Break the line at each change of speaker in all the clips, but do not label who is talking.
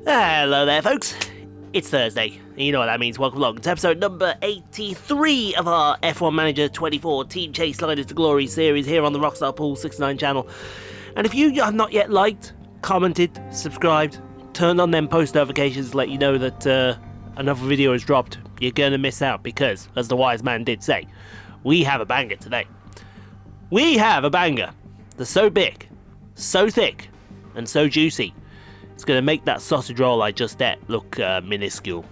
Hello there, folks. It's Thursday. You know what that means. Welcome along to episode number 83 of our F1 Manager 24 Team Chaseliner to Glory series here on the Rockstar Pool 69 channel. And if you have not yet liked, commented, subscribed, turned on them post notifications to let you know that another video is dropped, you're going to miss out because, as the wise man did say, we have a banger today. We have a banger that's so big, so thick, and so juicy. It's going to make that sausage roll I just ate look minuscule.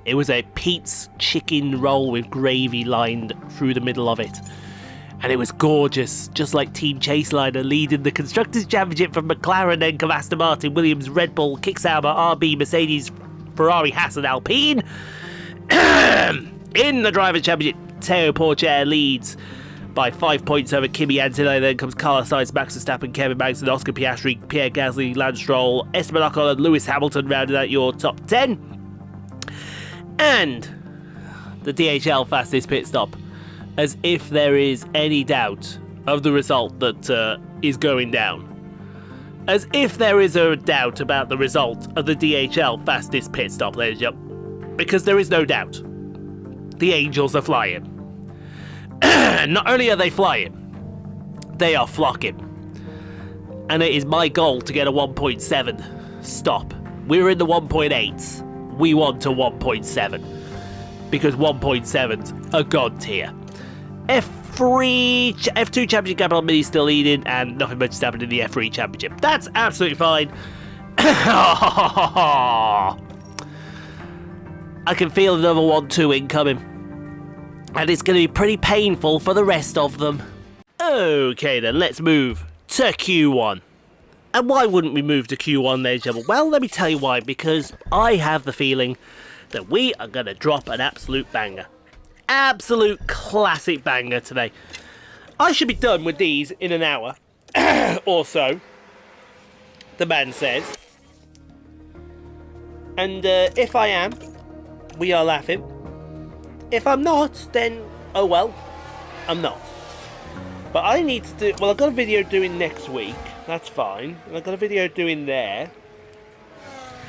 It was a Pete's chicken roll with gravy lined through the middle of it. And it was gorgeous, just like Team Chaseliner leading the Constructors' Championship from McLaren, then come Aston Martin, Williams, Red Bull, Kicksauber, RB, Mercedes, Ferrari, Haas and Alpine. In the Drivers' Championship, Theo Pourchaire leads by 5 points over Kimi, Antonelli, then comes Carlos Sainz, Max Verstappen, Kevin Magnussen, Oscar Piastri, Pierre Gasly, Lance Stroll, Esteban Ocon and Lewis Hamilton rounded out your top 10. And the DHL fastest pit stop, as if there is any doubt of the result that is going down. As if there is a doubt about the result of the DHL fastest pit stop, ladies and gentlemen. Because there is no doubt. The Angels are flying. Not only are they flying, they are flocking. And it is my goal to get a 1.7 stop. We were in the 1.8s. We want to 1.7. Because 1.7's a god tier. F2 Championship Capital Mini still leading, and nothing much has happened in the F3 Championship. That's absolutely fine. I can feel another 1-2 incoming. And it's going to be pretty painful for the rest of them. Okay then, let's move to Q1. And why wouldn't we move to Q1, ladies and gentlemen? Well, let me tell you why. Because I have the feeling that we are going to drop an absolute banger. Absolute classic banger today. I should be done with these in an hour or so, the man says. And if I am, we are laughing. If I'm not, then oh well, I'm not. But I need to do, well, I've got a video doing next week, that's fine. And I've got a video doing there.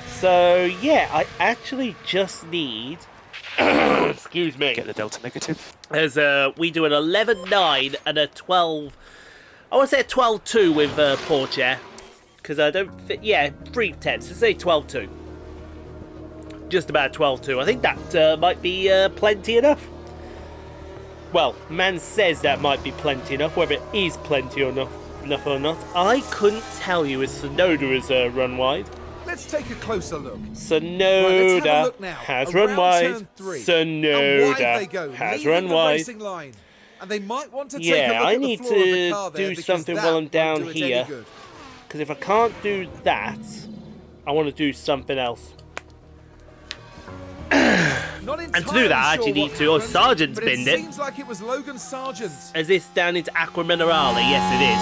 So yeah, I actually just need excuse me.
Get the delta negative.
As we do an 11.9 and a 12. I want to say a 12.2 with Pourchaire, because I don't fit. Yeah, 3 tenths. So say 12.2. Just about 12.2. I think that might be plenty enough. Well, man says that might be plenty enough. Whether it is plenty enough or not, I couldn't tell you as Sonoda has run wide.
Let's take a closer look.
Sonoda has run wide. Sonoda has run wide.
And they might want to take
yeah,
a look
I
at the
need
floor of the
to
car there,
do something while I'm down here. Because if I can't do that, I want to do something else. And to do that, I actually need to. Oh, Sargent's binned it.
Seems like it was Logan Sargent.
Is this down into Aqua Minerale? Yes, it is.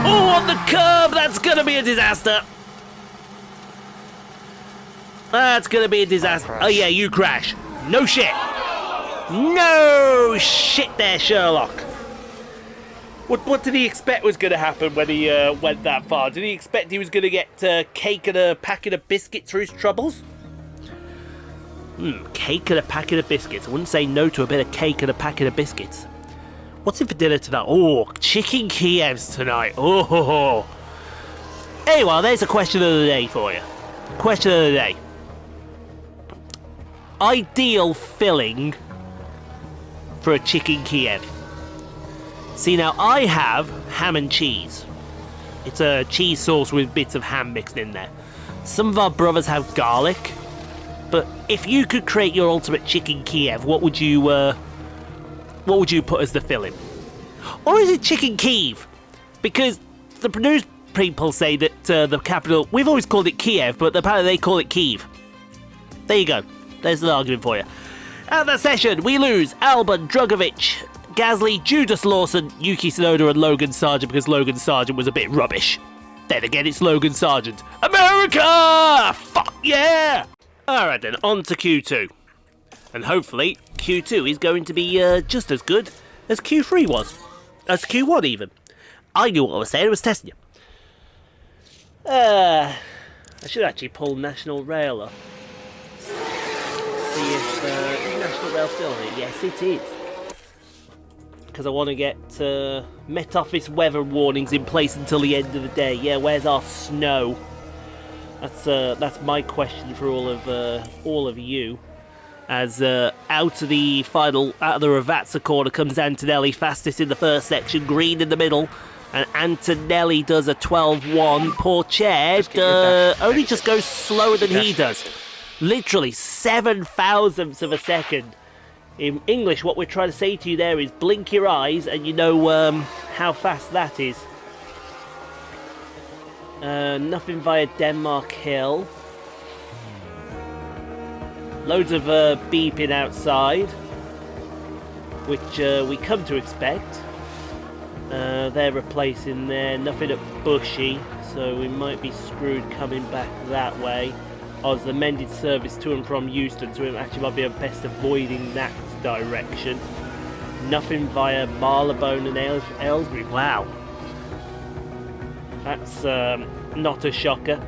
Oh, on the curb! That's going to be a disaster. That's going to be a disaster. Oh, yeah, you crash. No shit. No shit there, Sherlock. What did he expect was going to happen when he went that far? Did he expect he was going to get cake and a packet of biscuits for his troubles? Cake and a packet of biscuits. I wouldn't say no to a bit of cake and a packet of biscuits. What's in for dinner tonight? Oh, chicken Kievs tonight. Oh. Anyway, there's a question of the day for you. Question of the day. Ideal filling for a chicken Kiev. See, now I have ham and cheese. It's a cheese sauce with bits of ham mixed in there. Some of our brothers have garlic. But if you could create your ultimate chicken Kiev, what would you put as the filling? Or is it chicken Kiev? Because the produce people say that the capital, we've always called it Kiev, but apparently they call it Kiev. There you go. There's an argument for you. At the session, we lose Albon, Drugovich, Gasly, Judas Lawson, Yuki Tsunoda and Logan Sargent because Logan Sargent was a bit rubbish. Then again, it's Logan Sargent. America! Fuck yeah! Alright then, on to Q2. And hopefully, Q2 is going to be just as good as Q3 was. As Q1 even. I knew what I was saying, I was testing you. I should actually pull National Rail up. See if is National Rail still on it? Yes, it is. Because I want to get Met Office weather warnings in place until the end of the day. Yeah, where's our snow? That's my question for all of you. As out of the Ravazza corner comes Antonelli, fastest in the first section, green in the middle, and Antonelli does a 12-1. Pourchaire only just goes slower than he does. Literally 7 thousandths of a second. In English, what we're trying to say to you there is blink your eyes and you know how fast that is. Nothing via Denmark Hill. Loads of beeping outside, which we come to expect. They're replacing there. Nothing at Bushy, so we might be screwed coming back that way. As the mended service to and from Euston, so we actually might be best avoiding that direction. Nothing via Marylebone and Aylesbury. Wow. That's not a shocker.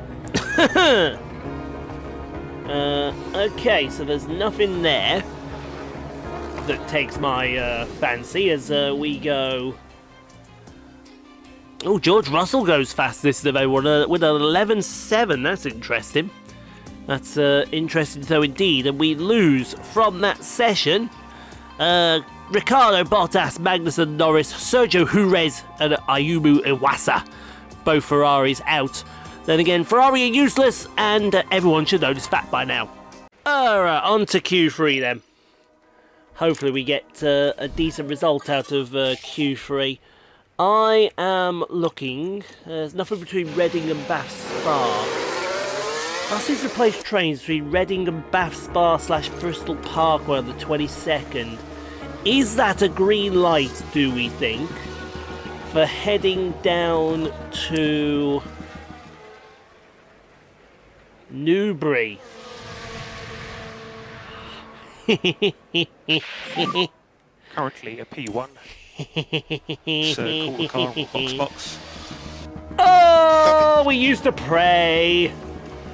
Okay, so there's nothing there that takes my fancy as we go. Oh, George Russell goes fastest of everyone with an 11.7. That's interesting. That's interesting though indeed. And we lose from that session Ricciardo, Bottas, Magnussen, Norris, Sergio Jerez and Ayumu Iwasa. Both Ferraris out. Then again, Ferrari are useless and everyone should know this fact by now. Alright, on to Q3 then. Hopefully we get a decent result out of Q3. I am looking... there's nothing between Reading and Bath Spa. I'll see replace trains between Reading and Bath Spa / Bristol Parkway on the 22nd. Is that a green light, do we think, for heading down to Newbury?
Currently a P1. So call the car box.
Oh, we used to pray.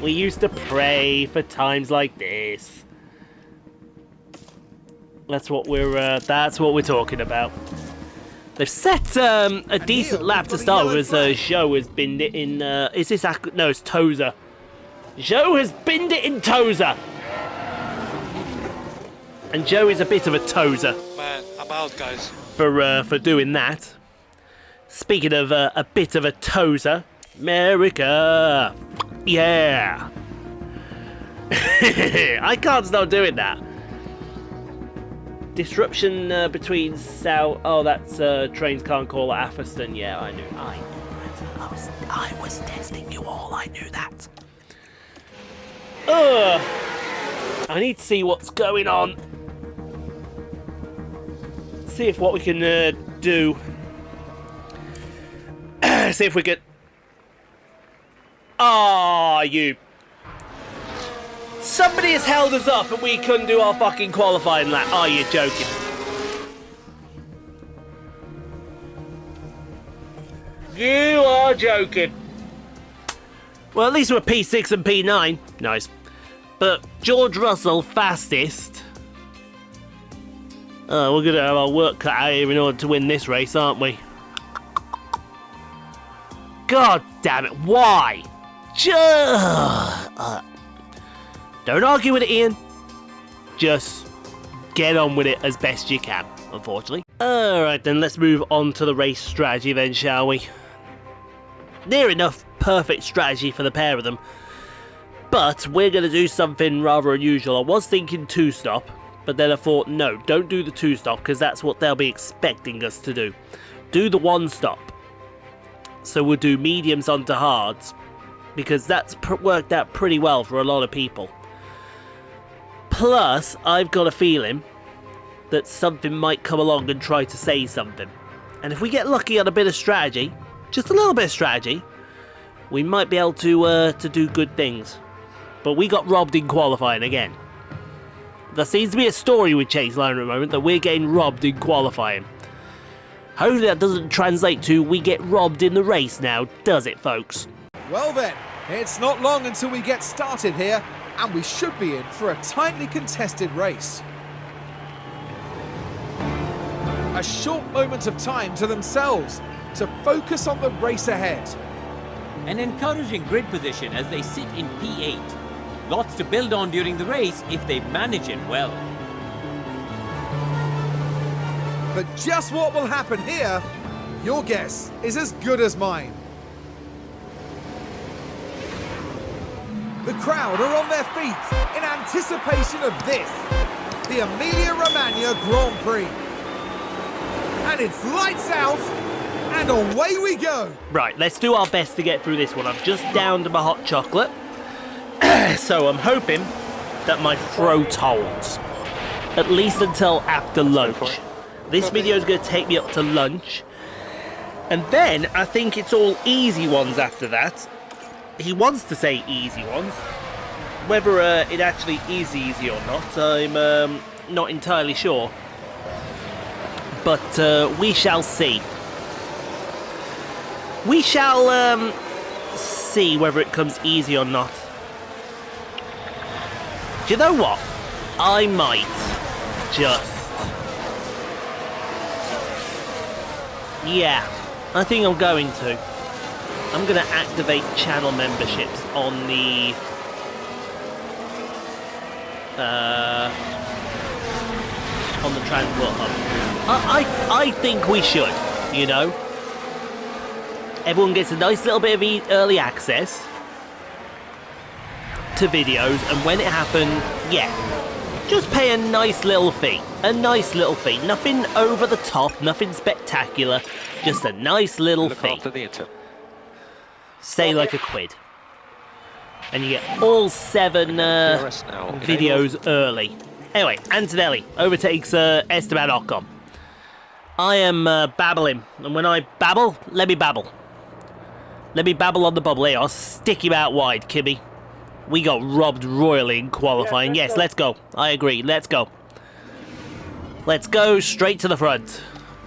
We used to pray for times like this. That's what we're talking about. They've set a decent lap to start with as Zhou has binned it in. Is this no? It's Toza. Zhou has binned it in Toza, and Zhou is a bit of a Toza.
Man, I'm out, guys.
For doing that. Speaking of a bit of a Toza, America, yeah. I can't stop doing that. Disruption between South. Oh, that's trains can't call at Atherstone. Yeah, I knew. I was testing you all. I knew that. I need to see what's going on. See if what we can do. See if we can. Ah, you. Somebody has held us up and we couldn't do our fucking qualifying lap. Are you joking? You are joking. Well, at least we're P6 and P9. Nice. But George Russell, fastest. We're going to have our work cut out here in order to win this race, aren't we? God damn it. Why? Don't argue with it, Ian. Just get on with it as best you can, unfortunately. Alright then, let's move on to the race strategy then, shall we? Near enough perfect strategy for the pair of them. But we're going to do something rather unusual. I was thinking two-stop, but then I thought, no, don't do the two-stop, because that's what they'll be expecting us to do. Do the one-stop. So we'll do mediums onto hards, because that's worked out pretty well for a lot of people. Plus, I've got a feeling that something might come along and try to say something. And if we get lucky on a bit of strategy, just a little bit of strategy, we might be able to do good things. But we got robbed in qualifying again. There seems to be a story with Chaseliner at the moment that we're getting robbed in qualifying. Hopefully that doesn't translate to we get robbed in the race now, does it, folks?
Well then, it's not long until we get started here, and we should be in for a tightly contested race. A short moment of time to themselves to focus on the race ahead.
An encouraging grid position as they sit in P8. Lots to build on during the race if they manage it well.
But just what will happen here, your guess is as good as mine. The crowd are on their feet in anticipation of this, the Emilia Romagna Grand Prix. And it's lights out, and away we go.
Right, let's do our best to get through this one. I've just downed my hot chocolate, so I'm hoping that my throat holds, at least until after lunch. This video is going to take me up to lunch, and then I think it's all easy ones after that. He wants to say easy ones. Whether it actually is easy or not, I'm not entirely sure. But we shall see. We shall see whether it comes easy or not. Do you know what? I might just... Yeah, I think I'm going to. I'm going to activate channel memberships on the... on the Transport Hub. I think we should, you know. Everyone gets a nice little bit of early access to videos, and when it happens, yeah, just pay a nice little fee. A nice little fee. Nothing over the top, nothing spectacular, just a nice little
Look
fee.
after the Inter.
Say like £1. And you get all 7 videos early. Anyway, Antonelli overtakes Esteban Ocon. I am babbling, and when I babble, let me babble. Let me babble on the bubble. Here, I'll stick him out wide, Kimi. We got robbed royally in qualifying. Yes, let's go. I agree, let's go. Let's go straight to the front.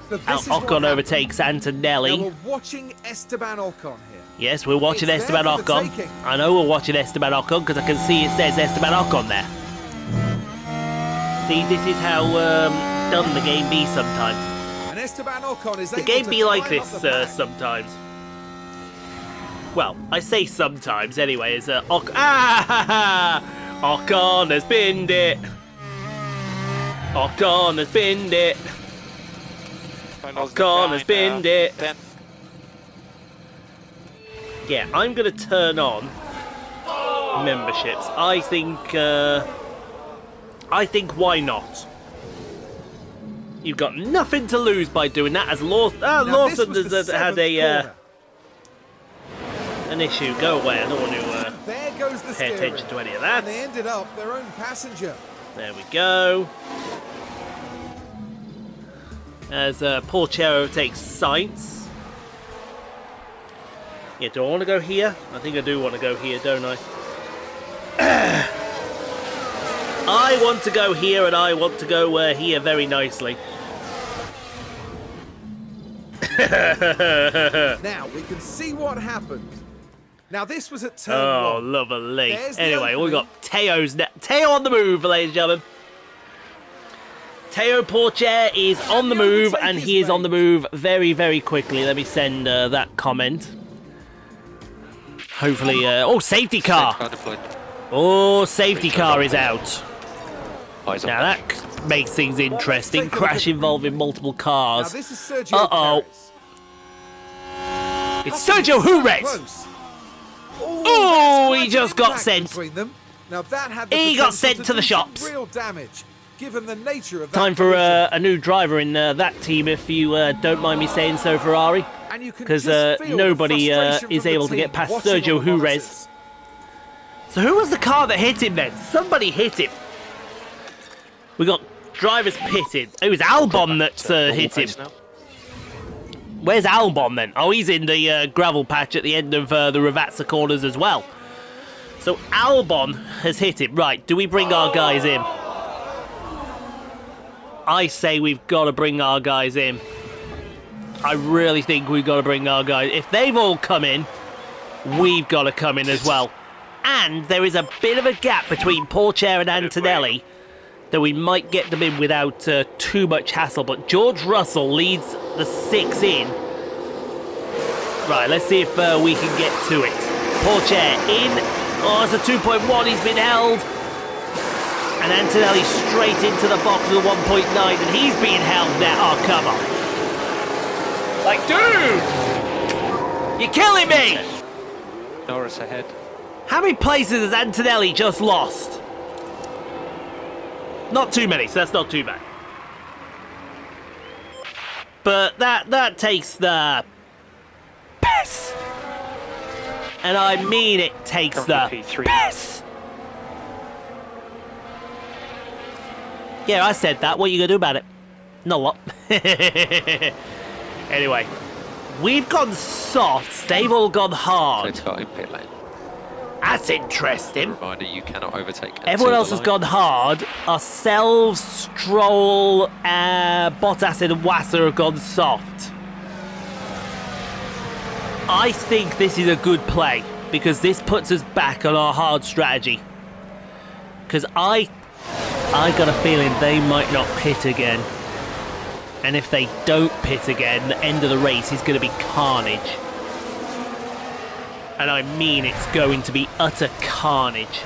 So this is
Ocon overtakes Antonelli.
Now we're watching Esteban Ocon here.
Yes, we're watching
It's
Esteban
there for the
Ocon.
taking.
I know we're watching Esteban Ocon because I can see it says Esteban Ocon there. See, this is how done the game be sometimes.
And Esteban Ocon is
The
able
game
to
be like
climb
this
up the pack.
sometimes. Well, I say sometimes anyway. As Ocon has binned it. Ocon has binned it. Ocon has binned it. Yeah, I'm going to turn on memberships. I think why not? You've got nothing to lose by doing that. As Lawson has had an issue. Go away. I don't want to
There goes the
pay
steering.
attention to any of
And
that.
they ended up their own passenger.
There we go. As Pourchaire overtakes Sainz. Yeah, do I want to go here? I think I do want to go here, don't I? I want to go here, and I want to go here very nicely.
Now we can see what happened. Now this was at turn
Oh,
1.
lovely.
There's the
Anyway, we've
opening.
got Theo on the move, ladies and gentlemen. Theo Pourchaire is on the move, and he is on the move very, very quickly. Let me send that comment. Hopefully, oh, safety car. Oh, safety car is out. Now that makes things interesting.
take a look
Crash
at-
involving multiple
Now
cars.
this is Sergio
Uh-oh.
Perez.
It's Sergio Perez.
Close.
Oh,
that's
he
quite
just
an
got
impact
sent.
between them. Now that had the
He got
potential
sent to the
do some
shops.
Real damage, given the nature of that
Time for
collision.
a new driver in that team, if you don't mind me saying so, Ferrari.
And you can
Because
just feel the
nobody
frustration
is
from the
able to
team
get past
watching
Sergio
on the
Perez.
monitors.
So who was the car that hit him then? Somebody hit him. We got drivers pitted. It was Albon that hit him. Where's Albon then? Oh, he's in the gravel patch at the end of the Ravazza corners as well. So Albon has hit him. Right, do we bring our guys in? I say we've got to bring our guys in. I really think we've got to bring our guys. If they've all come in, we've got to come in as well. And there is a bit of a gap between Pourchaire and Antonelli that we might get them in without too much hassle. But George Russell leads the 6 in. Right, let's see if we can get to it. Pourchaire in. Oh, it's a 2.1. He's been held. And Antonelli straight into the box of the 1.9. And he's being held now. Oh, come on. Like, dude! You're killing me!
Norris ahead.
How many places has Antonelli just lost? Not too many, so that's not too bad. But that takes the piss. And I mean it takes the piss. Yeah, I said that. What are you going to do about it? Not a lot. Anyway, we've gone soft. They've all gone hard.
So in pit lane.
That's interesting.
Reminder, you cannot overtake.
Everyone else has gone hard. Ourselves, Stroll, Bottas and Wasser have gone soft. I think this is a good play because this puts us back on our hard strategy. Because I got a feeling they might not pit again. And if they don't pit again, the end of the race is going to be carnage. And I mean it's going to be utter carnage.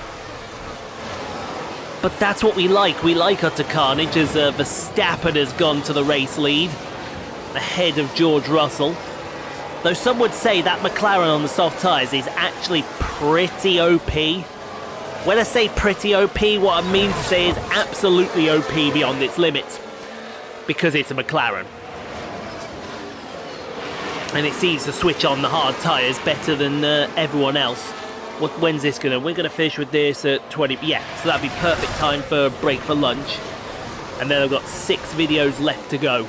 But that's what we like. We like utter carnage as Verstappen has gone to the race lead. Ahead of George Russell. Though some would say that McLaren on the soft tyres is actually pretty OP. When I say pretty OP, what I mean to say is absolutely OP beyond its limits. Because it's a McLaren. And it seems to switch on the hard tyres better than everyone else. When's this gonna? We're gonna finish with this at 20. Yeah, so that'd be perfect time for a break for lunch. And then I've got 6 videos left to go.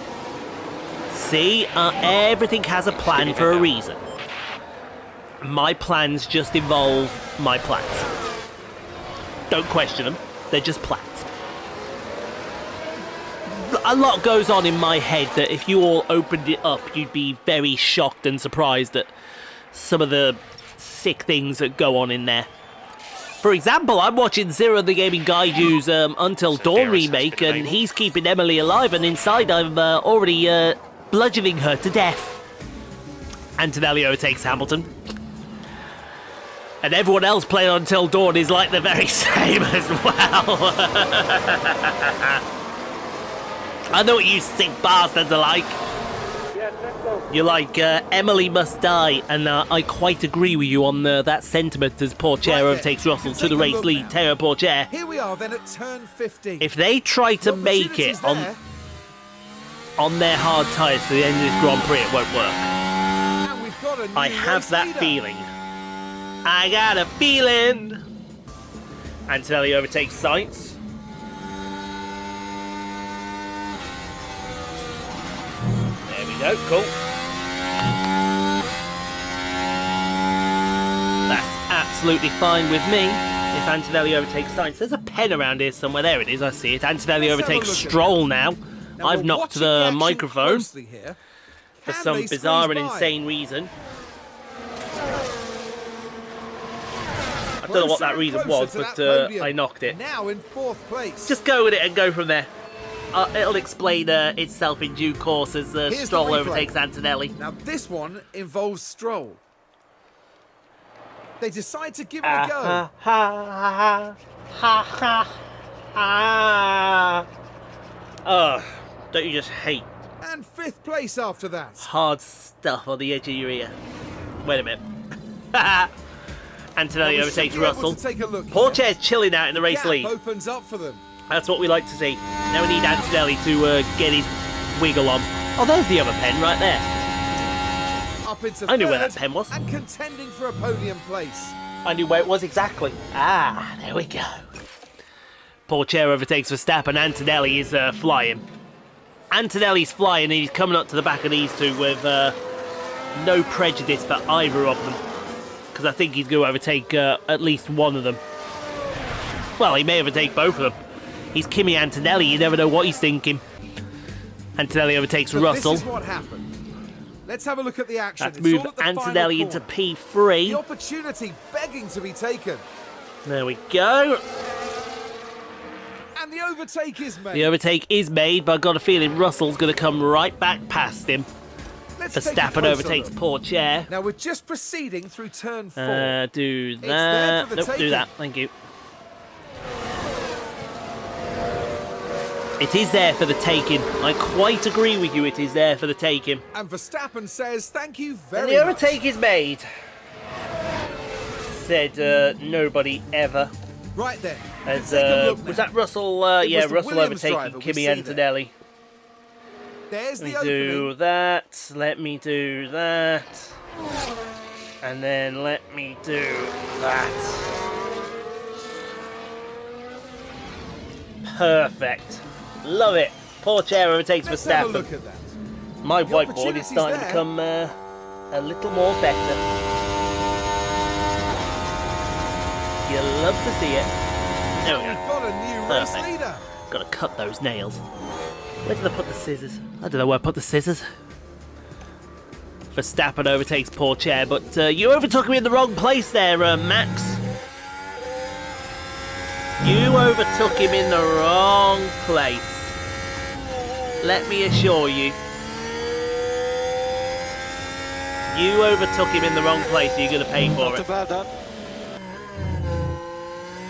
See, everything has a plan for a reason. My plans just involve my plans. Don't question them; they're just plans. A lot goes on in my head that if you all opened it up, you'd be very shocked and surprised at some of the sick things that go on in there. For example, I'm watching Zero the Gaming Gaiju's Until Dawn remake, and he's keeping Emily alive, and inside I'm already bludgeoning her to death. Antonelli overtakes Hamilton. And everyone else playing Until Dawn is like the very same as well. I know what you sick bastards are like. You're like, Emily must die, and I quite agree with you on that sentiment as Pourchaire overtakes Russell to the race lead. Theo Pourchaire.
Here we are then at turn 50.
If they try to make it on their hard tyres to the end of this Grand Prix, it won't work. I have that feeling. I got a feeling. Antonelli overtakes Sainz. There we go, cool. That's absolutely fine with me. If Antonelli overtakes Sainz, there's a pen around here somewhere. There it is, I see it. Antonelli overtakes Stroll now. I've knocked the microphone for some bizarre and insane reason. I don't know what that reason was, but I knocked it.
Now in 4th place.
Just go with it and go from there. It'll explain itself in due course as Stroll overtakes Antonelli.
Now this one involves Stroll. They decide to give it a go.
Don't you just hate?
And 5th place after that.
Hard stuff on the edge of your ear. Wait a minute. Antonelli overtakes Russell. Pourchaire's chilling out in the race lead.
Opens up for them.
That's what we like to see. Now we need Antonelli to get his wiggle on. Oh, there's the other pen right there.
Up into
I knew where that pen was.
And contending for a podium place.
I knew where it was exactly. Ah, there we go. Pourchaire overtakes Verstappen. Antonelli is flying. Antonelli's flying and he's coming up to the back of these two with no prejudice for either of them. Because I think he's going to overtake at least one of them. Well, he may overtake both of them. He's Kimi Antonelli, you never know what he's thinking. Antonelli overtakes Russell.
This is what happened. Let's have a look at the action.
Let's
It's
move
all at the final
Antonelli into
corner. The
P3.
opportunity begging to be taken.
There we go.
And the overtake is made.
The overtake is made, but I've got a feeling Russell's going to come right back past him.
Let's take a
Verstappen
closer
overtakes
look.
Pourchaire.
Now we're just proceeding through turn 4.
Do
there
that.
for the
Nope, do
taking.
that. Thank you. It is there for the taking. I quite agree with you. It is there for the taking.
And Verstappen says thank you
And
very
the
much.
overtake is made. Said nobody ever.
Right then.
As,
Take a look
was
now.
that Russell?
It
Yeah,
was the
Russell
Williams
overtaking
driver we
Kimi
see there.
Antonelli.
There's
Let
the
me do
opening.
that. Let me do that. And then let me do that. Perfect. Love it. Pourchaire overtakes
Let's have a
Verstappen.
look at that.
My
The
whiteboard is
opportunity's
starting to
there.
become a little more better. You love to see it. There we
We've
go.
got a new race
Perfect.
leader.
Got to cut those nails. Where did I put the scissors? I don't know where I put the scissors. Verstappen overtakes Pourchaire, but you overtook me in the wrong place there, Max. You overtook him in the wrong place. Let me assure you. You overtook him in the wrong place, you're going to pay for
Not
it.
about that.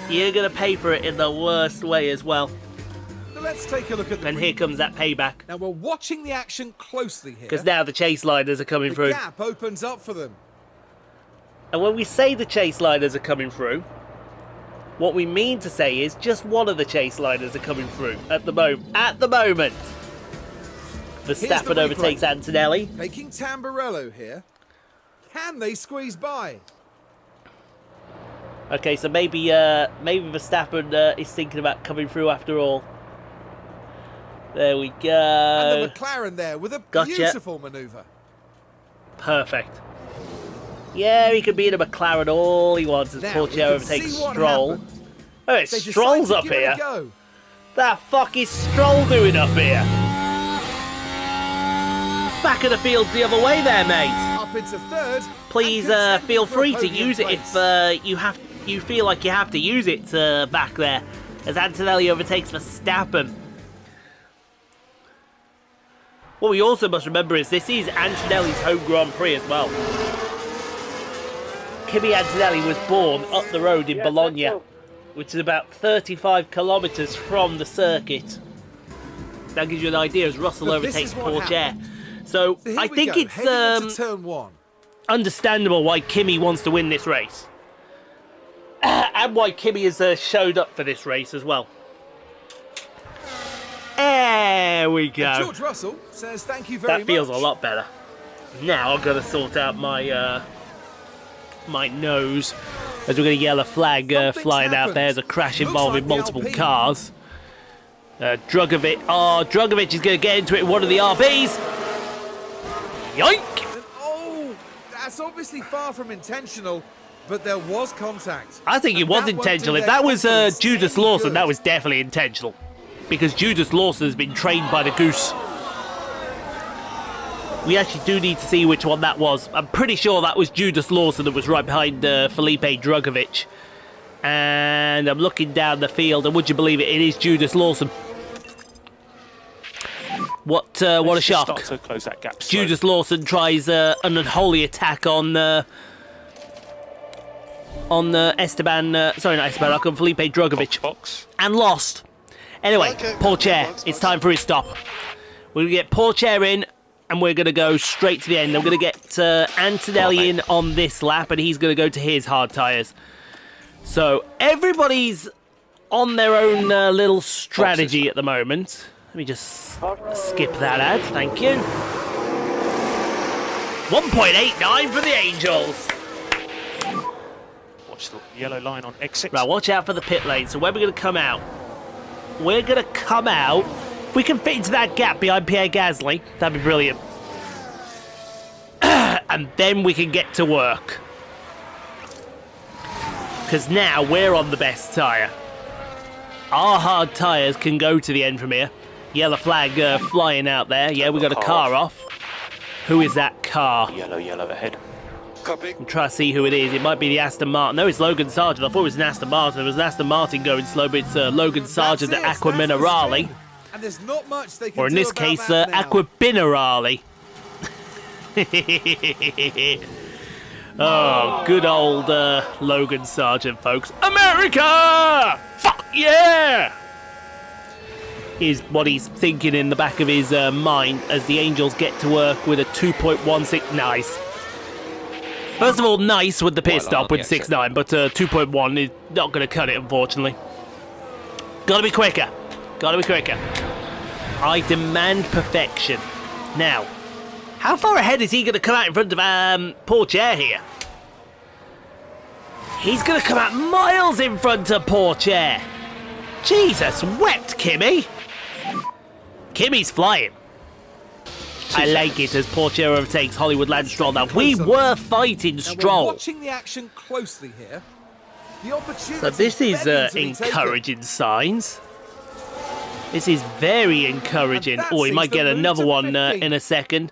You're going to pay for it in the worst way as well.
Now let's take a look at the
And here comes that payback.
Now we're watching the action closely here.
Because now the chase liners are coming
the
through.
gap opens up for them.
And when we say the chase liners are coming through, what we mean to say is just one of the chase liners are coming through at the moment. At the moment. Verstappen
replay.
overtakes Antonelli.
Taking Tamburello here. Can they squeeze by?
Okay, so maybe Verstappen is thinking about coming through after all. There we
And
go.
the McLaren there with a
Gotcha.
beautiful manoeuvre.
Perfect. Yeah, he could be in a McLaren all he wants as
Now, we
Pourchaire
can
overtakes
see what
Stroll.
happened.
Oh, it's
They decide
Stroll's
to
up
give it
here.
a go.
The fuck is Stroll doing up here? Back of the field's the other way there, mate.
Up into third.
Please
and contending
feel
for a
free to
podium
use it
place.
if you feel like you have to use it back there. As Antonelli overtakes Verstappen. What we also must remember is this is Antonelli's home Grand Prix as well. Kimi Antonelli was born up the road in Bologna, which is about 35 kilometres from the circuit. That gives you an idea as Russell
But this
overtakes
is what
Pourchaire. So
So here
I
we
think
go,
it's
heading into turn 1.
understandable why Kimi wants to win this race. And why Kimi has showed up for this race as well. There we go.
George Russell says thank you very much.
That feels a lot better. Now I've got to sort out my my nose, as we're going to yell a flag
Something's
flying out
happened.
there. There's a crash
Looks
involving
like the
multiple
Alpine.
cars. Drugovic is going to get into it in one of the RBs. Yoink!
And, oh, that's obviously far from intentional, but there was contact.
I think it
And
was
that won't
intentional.
do
If
their
that was
confidence
Judas
any
Lawson,
good.
that was definitely intentional. Because Judas Lawson has been trained by the Goose. We actually do need to see which one that was. I'm pretty sure that was Judas Lawson that was right behind Felipe Drugovic. And I'm looking down the field, and would you believe it, it is Judas Lawson. What a
Let's just
shock.
Start to close that gap. slowly.
Judas Lawson tries an unholy attack on Esteban, sorry, not Esteban, on Felipe Drugovic,
Box.
and lost. Anyway,
Okay.
Pourchaire,
Box,
it's
box.
time for his stop. We're going to get Pourchaire in, and we're going to go straight to the end. I'm going to get Antonelli in on this lap, and he's going to go to his hard tyres. So everybody's on their own little strategy at the moment. Let me just skip that ad, thank you. 1.89 for the Angels.
Watch the yellow line on exit.
Right, watch out for the pit lane. So where are we going to come out? We're going to come out. If we can fit into that gap behind Pierre Gasly, that'd be brilliant. And then we can get to work. Because now we're on the best tyre. Our hard tyres can go to the end from here. Yellow flag flying out there. Yeah, we got a car off. Who is that car?
Yellow ahead.
I'm trying to see who it is. It might be the Aston Martin. No, it's Logan Sargent. I thought it was an Aston Martin. It was an Aston Martin going slow, but it's Logan Sargent at Aqua Minerale.
And there's not much they can
Or in
do
this
about
case,
that now.
Aqua Minerale. Oh, good old Logan Sargent, folks. America! Fuck yeah! Is what he's thinking in the back of his mind as the Angels get to work with a 2.16. Nice. First of all, nice with the pit stop with 6.9, but 2.1 is not going to cut it, unfortunately. Gotta be quicker. Gotta be quicker. I demand perfection. Now, how far ahead is he going to come out in front of Pourchaire here? He's going to come out miles in front of Pourchaire. Jesus wept, Kimi. Kimi's flying. I like it as Pourchaire overtakes Hollywood Land Stroll. Now, we were fighting Stroll.
We're watching the action closely here. The opportunity.
So this is encouraging signs. This is very encouraging. Oh, he might get another one in a second.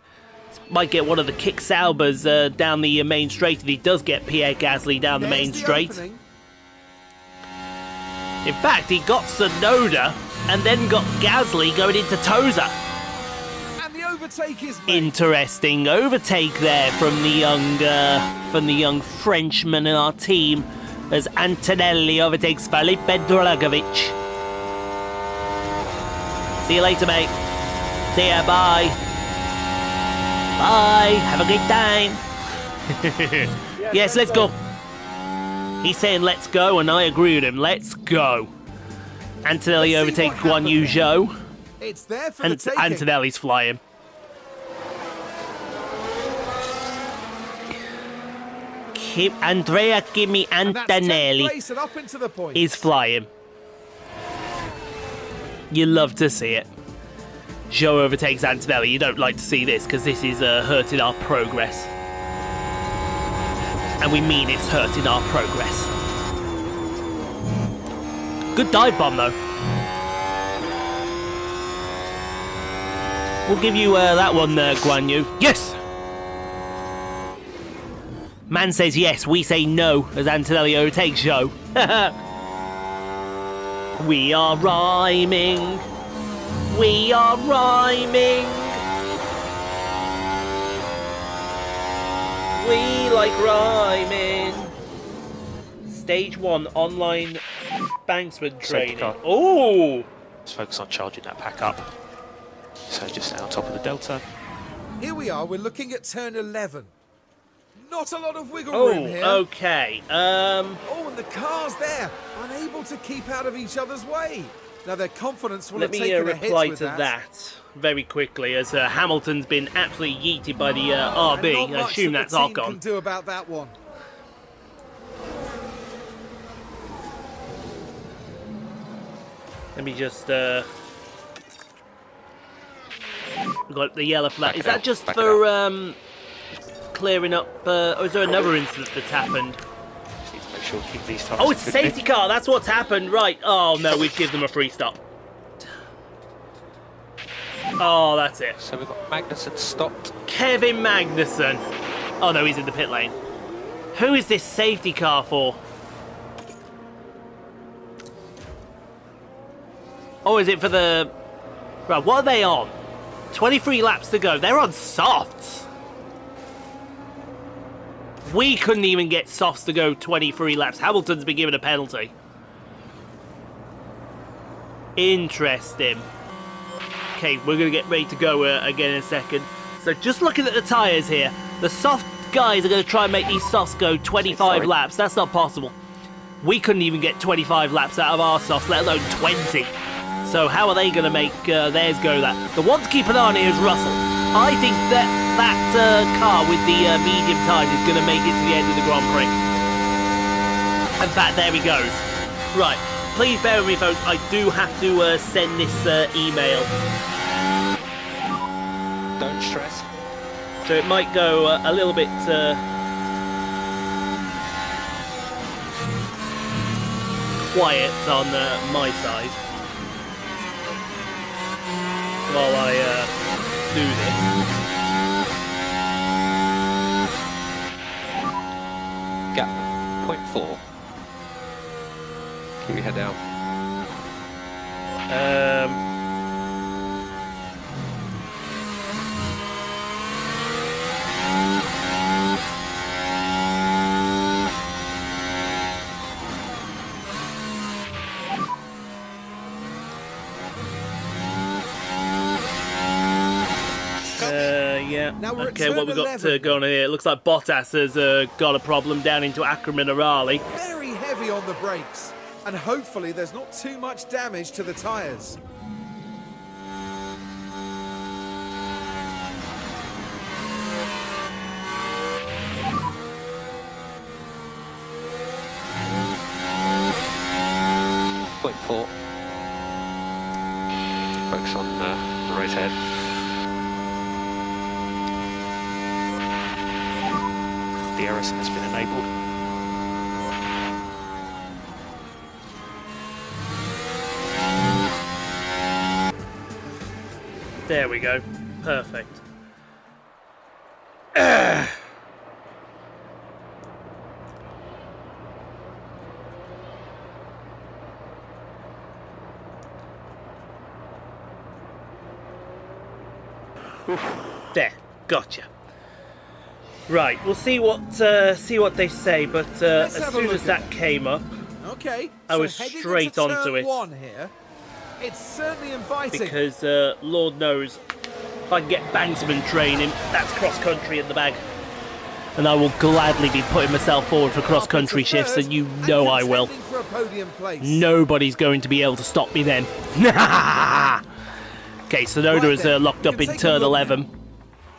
Might get one of the kick Saubers down the main straight if he does get Pierre Gasly down the main straight.
Opening.
In fact, he got Tsunoda and then got Gasly going into Toza.
And the overtake is made.
Interesting overtake there from the young Frenchman in our team as Antonelli overtakes Felipe Dragovic. See you later, mate. See ya, bye. Bye, have a great time. Yes, let's go. He's saying let's go, and I agree with him. Let's go. Antonelli overtakes Guan Yu Zhou.
It's there for
And
the taking.
Antonelli's flying. Andrea Kimi
And that's 10th
Antonelli
place and up into the points.
is flying. You love to see it. Zhou overtakes Antonelli. You don't like to see this because this is hurting our progress. And we mean it's hurting our progress. Good dive bomb, though. We'll give you that one, Guan Yu. Yes! Man says yes, we say no, as Antonelli overtakes Zhou. We are rhyming. We are rhyming. We like rhyming. Stage 1 online banksman training.
car.
Oh!
Let's focus on charging that pack up. So just out on top of the delta.
Here we are, we're looking at turn 11. Not a lot of wiggle
Oh,
room here.
okay.
Oh, and the car's there, unable to keep out of each other's way. Now their confidence will
Let
have
me
taken a hit
reply
with
to that very quickly, as Hamilton's been absolutely yeeted by the
And
RB.
not
I
much
assume
that
that's
the team
Ocon.
can do about that one.
Let me just got the yellow flag. Is that just for clearing up, or is there another incident that's happened?
Just need to make sure keep these tires.
Oh, it's a safety car. That's what's happened. Right. Oh no, we've given them a free stop. Oh, that's it.
So we've got Magnussen stopped.
Kevin Magnussen. Oh no, he's in the pit lane. Who is this safety car for? Oh, is it for the... Right, what are they on? 23 laps to go. They're on softs. We couldn't even get softs to go 23 laps. Hamilton's been given a penalty. Interesting. Okay, we're going to get ready to go again in a second. So just looking at the tyres here, the soft guys are going to try and make these softs go 25 laps. That's not possible. We couldn't even get 25 laps out of our softs, let alone 20. So how are they going to make theirs go that? The one to keep an eye on here is Russell. I think that car with the medium tyres is going to make it to the end of the Grand Prix. In fact, there he goes. Right, please bear with me, folks. I do have to send this email.
Don't stress.
So it might go a little bit quiet on my side while I do this.
0.4. Keep your head down.
Yeah.
Now we're at
Okay, what we
turn
got
11.
going on here? It looks like Bottas has got a problem down into Minerali.
Very heavy on the brakes, and hopefully there's not too much damage to the tyres.
Point 4. Focus on the right head.
DRS has been enabled.
There we go. Perfect. There, gotcha. Right, we'll see what they say, but as
have a
soon
look
as
at
that came up,
Okay,
I was
heading
straight
into
onto
turn
it.
1 here. It's certainly inviting.
because Lord knows if I can get Banksman training, that's cross country in the bag, and I will gladly be putting myself forward for cross country shifts, and you know I will.
For a podium place.
Nobody's going to be able to stop me then. Okay, Sonoda
Right
is
then,
locked
you
up
can
in
take a
turn
look
11.
now.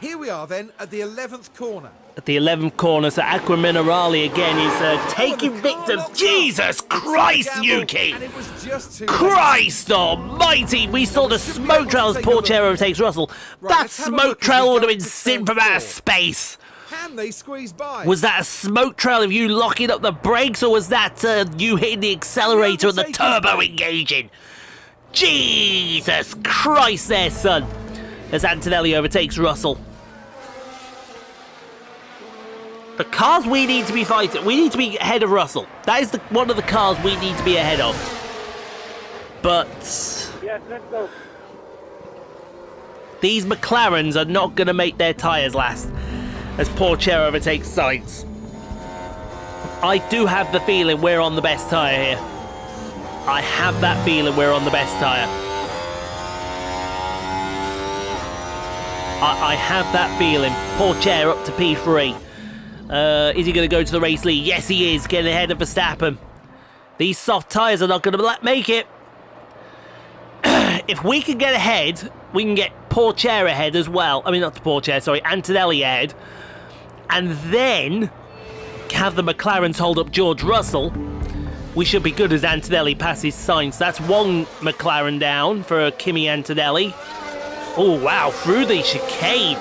Here we are then at the 11th corner.
At the 11th corner, so Minerali again is taking
the car
victims.
locked up.
Jesus Christ,
Gamble,
Yuki!
and it was just too
Christ almighty! We saw the
should be
smoke
able to
trail as
take a look.
Pourchaire overtakes Russell.
Right,
That
let's have a
smoke
look as
trail
we
would have
go
been
to
seen
turn
from outer
4.
space.
Can they squeeze by?
Was that a smoke trail of you locking up the brakes, or was that you hitting the accelerator and the
overtake is
turbo
back.
engaging? Jesus Christ there, son! As Antonelli overtakes Russell. The cars we need to be fighting, we need to be ahead of Russell. That is one of the cars we need to be ahead of. But these McLarens are not going to make their tyres last as Pourchaire overtakes Sainz. I do have the feeling we're on the best tyre here. I have that feeling we're on the best tyre. I have that feeling. Pourchaire up to P3. Is he going to go to the race lead? Yes, he is. Getting ahead of Verstappen. These soft tyres are not going to make it. If we can get ahead, we can get Pourchaire ahead as well. I mean, not Pourchaire, sorry, Antonelli ahead. And then have the McLarens hold up George Russell. We should be good as Antonelli passes Sainz. That's one McLaren down for Kimi Antonelli. Oh, wow, through the chicane.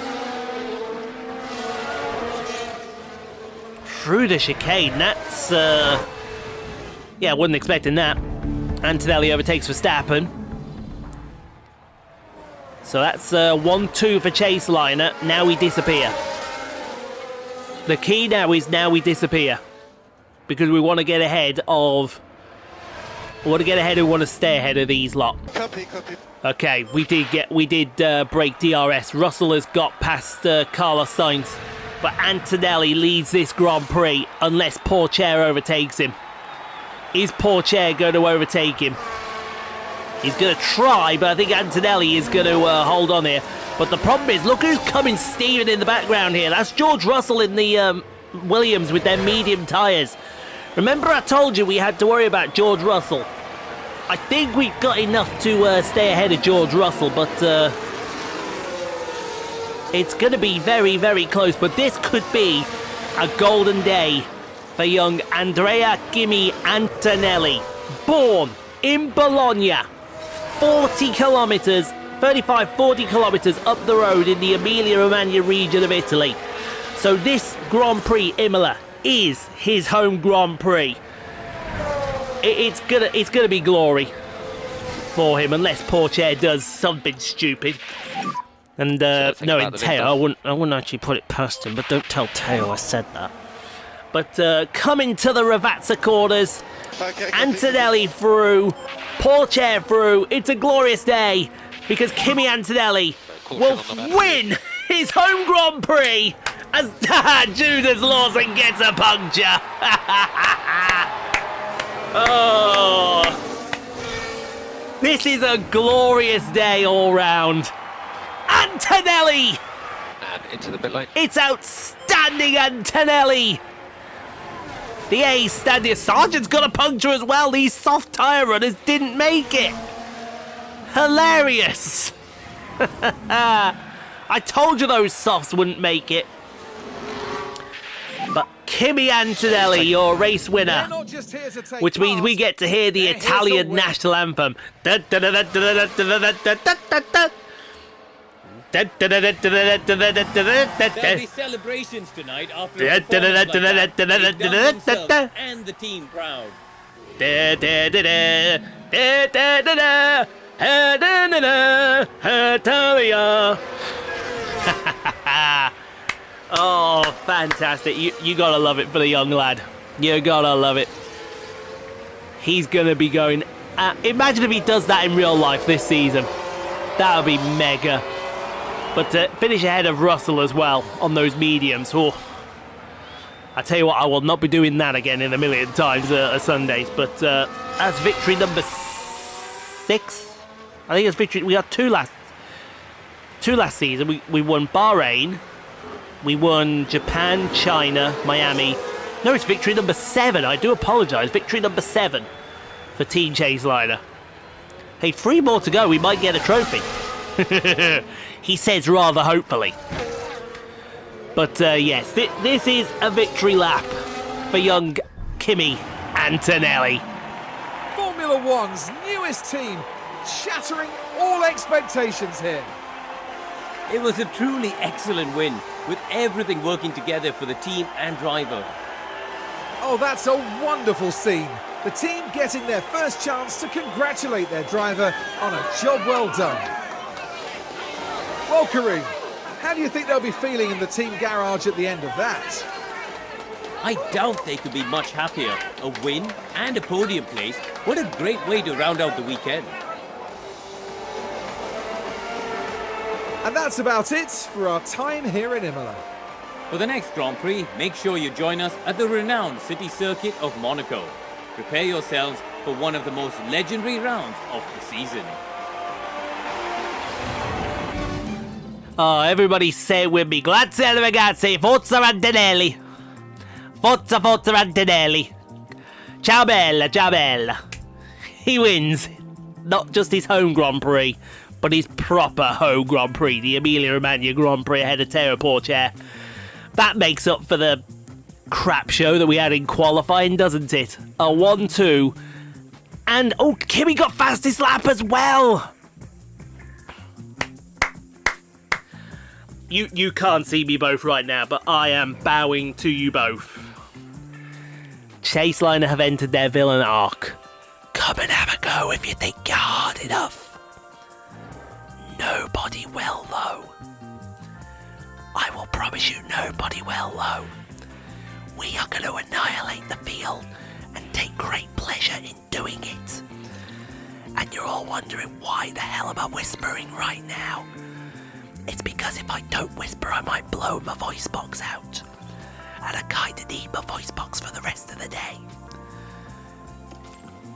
Through the chicane, that's, yeah, wasn't expecting that. Antonelli overtakes Verstappen. So that's 1-2 for Chaseliner. Now we disappear. The key now is we disappear. Because we want to get ahead of... We want to stay ahead of these lot.
Copy.
Okay, we did break DRS. Russell has got past Carlos Sainz. But Antonelli leads this Grand Prix unless Pourchaire overtakes him. Is Pourchaire going to overtake him? He's going to try, but I think Antonelli is going to hold on here. But the problem is, look who's coming steaming in the background here. That's George Russell in the Williams with their medium tyres. Remember I told you we had to worry about George Russell? I think we've got enough to stay ahead of George Russell, but... it's going to be very, very close, but this could be a golden day for young Andrea Kimi Antonelli. Born in Bologna, 40 kilometres 40 kilometres up the road in the Emilia Romagna region of Italy. So this Grand Prix Imola is his home Grand Prix. It's gonna be glory for him, unless Pourchaire does something stupid. And knowing Theo, I wouldn't actually put it past him, but don't tell Theo I said that. But coming to the Ravazza corners, Antonelli through, Pourchaire through. It's a glorious day because Kimi Antonelli will win his home Grand Prix as Judas Lawson gets a puncture. Oh, this is a glorious day all round. Antonelli!
And into the pit lane.
It's outstanding, Antonelli! The ace standing. Sargent's got a puncture as well. These soft tyre runners didn't make it. Hilarious. I told you those softs wouldn't make it. But Kimi Antonelli, your race winner. Which means we get to hear the Italian national anthem.
There'll be celebrations tonight after a performance like that. They've done themselves and the team proud.
Oh, fantastic. You gotta love it for the young lad. You gotta love it. He's gonna be going... imagine if he does that in real life this season. That would be mega. But to finish ahead of Russell as well on those mediums. Oh, I tell you what, I will not be doing that again in a million times Sundays. But that's victory number 6. I think it's victory. We got two last season. We won Bahrain. We won Japan, China, Miami. No, it's victory number 7. I do apologise. Victory number 7 for Team Chaseliner. Hey, 3 more to go. We might get a trophy. He says rather hopefully. But yes, this is a victory lap for young Kimi Antonelli.
Formula One's newest team, shattering all expectations here.
It was a truly excellent win, with everything working together for the team and driver.
Oh, that's a wonderful scene. The team getting their first chance to congratulate their driver on a job well done. Well, Kareem, how do you think they'll be feeling in the team garage at the end of that?
I doubt they could be much happier. A win and a podium place. What a great way to round out the weekend.
And that's about it for our time here in Imola.
For the next Grand Prix, make sure you join us at the renowned city circuit of Monaco. Prepare yourselves for one of the most legendary rounds of the season.
Oh, everybody say it with me. Grazie ragazzi, forza Antonelli. Forza Antonelli. Ciao bella, ciao bella. He wins. Not just his home Grand Prix, but his proper home Grand Prix, the Emilia Romagna Grand Prix ahead of Theo Pourchaire. That makes up for the crap show that we had in qualifying, doesn't it? A 1-2. And, oh, Kimi got fastest lap as well. You can't see me both right now, but I am bowing to you both. Chaseliner have entered their villain arc. Come and have a go if you think you're hard enough. Nobody will, though. I will promise you nobody will, though. We are going to annihilate the field and take great pleasure in doing it. And you're all wondering why the hell am I whispering right now? It's because if I don't whisper, I might blow my voice box out. And I kinda need my voice box for the rest of the day.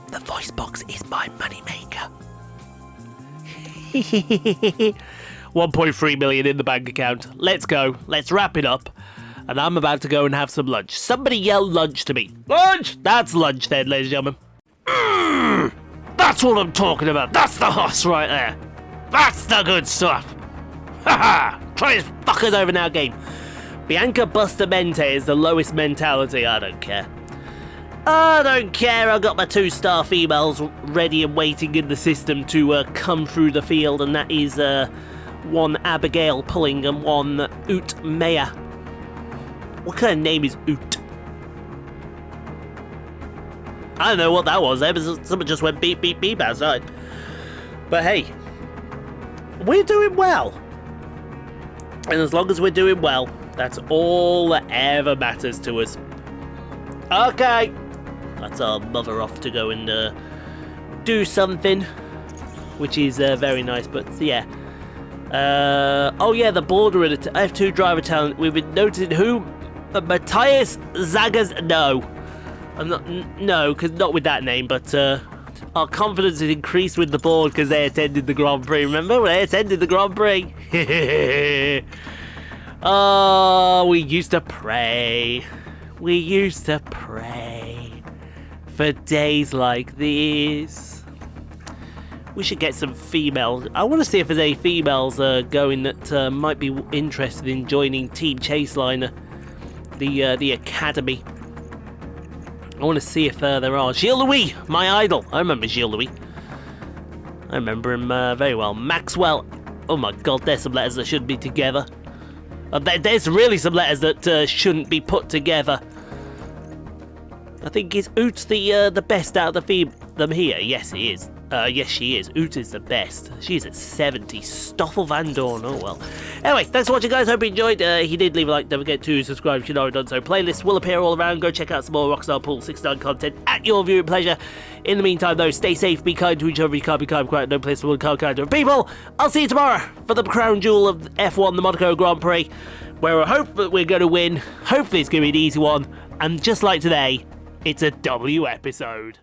The voice box is my moneymaker. 1.3 million in the bank account. Let's go. Let's wrap it up. And I'm about to go and have some lunch. Somebody yell lunch to me. Lunch! That's lunch then, ladies and gentlemen. That's what I'm talking about. That's the hoss right there. That's the good stuff. Haha! Try this fuckers over now game. Bianca Bustamante is the lowest mentality. I don't care. I don't care. I got my 2-star females ready and waiting in the system to come through the field, and that is one Abigail Pulling and one Oot Maya. What kind of name is Oot? I don't know what that was. Someone just went beep beep beep outside. But hey, we're doing well. And as long as we're doing well, that's all that ever matters to us. Okay. That's our mother off to go and do something, which is very nice. But yeah. Oh yeah, the border at F2 driver talent. We've been noticing who? Matthias Zagas. No, I'm not. No, because not with that name. But our confidence is increased with the board because they attended the Grand Prix. Remember, they attended the Grand Prix. Oh, we used to pray. We used to pray for days like these. We should get some females. I want to see if there's any females going that might be interested in joining Team Chaseliner, the academy. I want to see if there are. Gilles Louis, my idol. I remember Gilles Louis. I remember him very well. Maxwell. Oh my God, there's some letters that shouldn't be together. There's really some letters that shouldn't be put together. I think is Oot the best out of them here? Yes, he is. Yes, she is. Oot is the best. She's at 70. Stoffel Van Dorn. Oh, well. Anyway, thanks for watching, guys. Hope you enjoyed. If you did, leave a like. Don't forget to subscribe if you've not done so. Playlists will appear all around. Go check out some more Rockstar Pool 69 content at your viewing pleasure. In the meantime, though, stay safe. Be kind to each other. You can't be kind, quiet. No place for one kind to people. I'll see you tomorrow for the crown jewel of F1, the Monaco Grand Prix, where I hope that we're going to win. Hopefully, it's going to be an easy one. And just like today, it's a W episode.